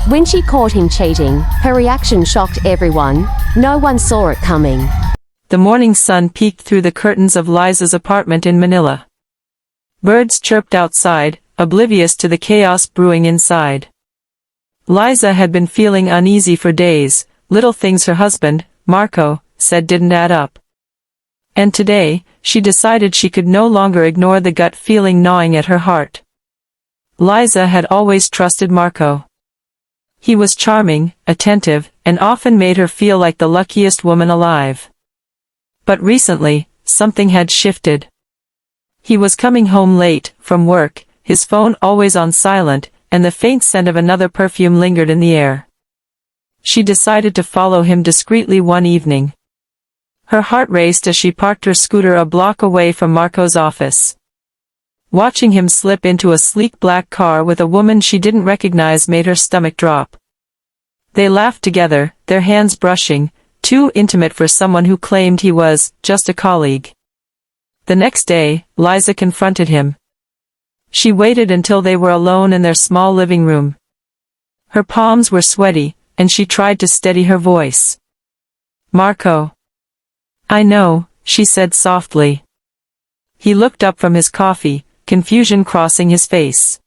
When she caught him cheating, her reaction shocked everyone. No one saw it coming. The morning sun peeked through the curtains of Liza's apartment in Manila. Birds chirped outside, oblivious to the chaos brewing inside. Liza had been feeling uneasy for days. Little things her husband, Marco, said didn't add up. And today, she decided she could no longer ignore the gut feeling gnawing at her heart. Liza had always trusted Marco. He was charming, attentive, and often made her feel like the luckiest woman alive. But recently, something had shifted. He was coming home late, from work, his phone always on silent, and the faint scent of another perfume lingered in the air. She decided to follow him discreetly one evening. Her heart raced as she parked her scooter a block away from Marco's office. Watching him slip into a sleek black car with a woman she didn't recognize made her stomach drop. They laughed together, their hands brushing, too intimate for someone who claimed he was just a colleague. The next day, Liza confronted him. She waited until they were alone in their small living room. Her palms were sweaty, and she tried to steady her voice. "Marco." "I know," she said softly. He looked up from his coffee, confusion crossing his face.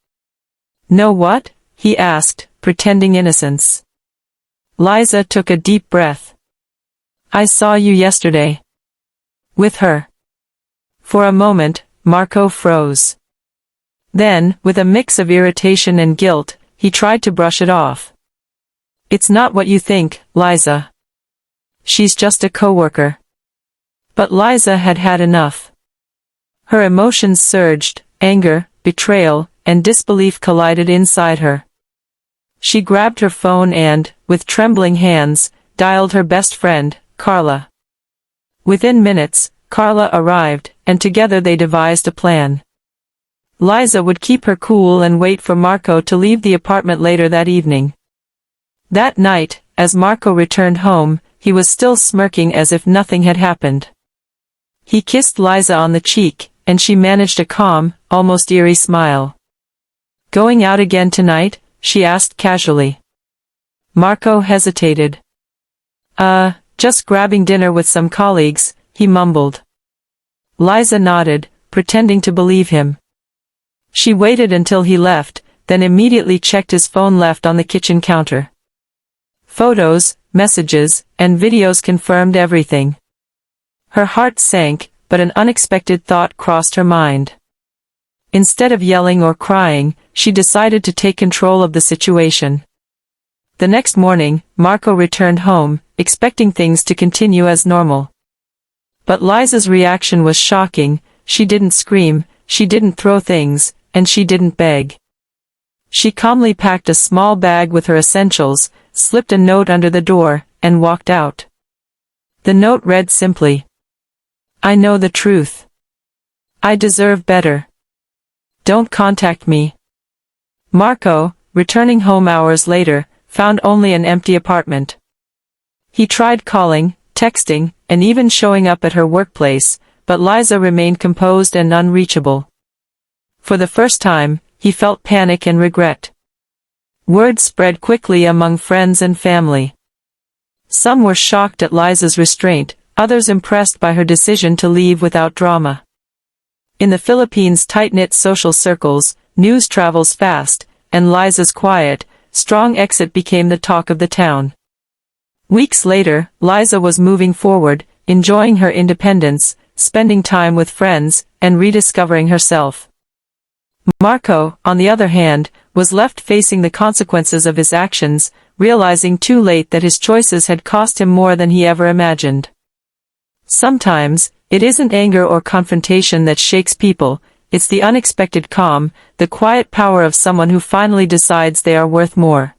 "Know what?" he asked, pretending innocence. Liza took a deep breath. "I saw you yesterday." "With her." For a moment, Marco froze. Then, with a mix of irritation and guilt, he tried to brush it off. "It's not what you think, Liza. She's just a coworker." But Liza had had enough. Her emotions surged, anger, betrayal, and disbelief collided inside her. She grabbed her phone and, with trembling hands, dialed her best friend, Carla. Within minutes, Carla arrived, and together they devised a plan. Liza would keep her cool and wait for Marco to leave the apartment later that evening. That night, as Marco returned home, he was still smirking as if nothing had happened. He kissed Liza on the cheek, and she managed a calm, almost eerie smile. "Going out again tonight?" she asked casually. Marco hesitated. Just grabbing dinner with some colleagues," he mumbled. Liza nodded, pretending to believe him. She waited until he left, then immediately checked his phone left on the kitchen counter. Photos, messages, and videos confirmed everything. Her heart sank, but an unexpected thought crossed her mind. Instead of yelling or crying, she decided to take control of the situation. The next morning, Marco returned home, expecting things to continue as normal. But Liza's reaction was shocking. She didn't scream, she didn't throw things, and she didn't beg. She calmly packed a small bag with her essentials, slipped a note under the door, and walked out. The note read simply, "I know the truth. I deserve better. Don't contact me." Marco, returning home hours later, found only an empty apartment. He tried calling, texting, and even showing up at her workplace, but Liza remained composed and unreachable. For the first time, he felt panic and regret. Word spread quickly among friends and family. Some were shocked at Liza's restraint, others impressed by her decision to leave without drama. In the Philippines' tight-knit social circles, news travels fast, and Liza's quiet, strong exit became the talk of the town. Weeks later, Liza was moving forward, enjoying her independence, spending time with friends, and rediscovering herself. Marco, on the other hand, was left facing the consequences of his actions, realizing too late that his choices had cost him more than he ever imagined. Sometimes, it isn't anger or confrontation that shakes people, it's the unexpected calm, the quiet power of someone who finally decides they are worth more.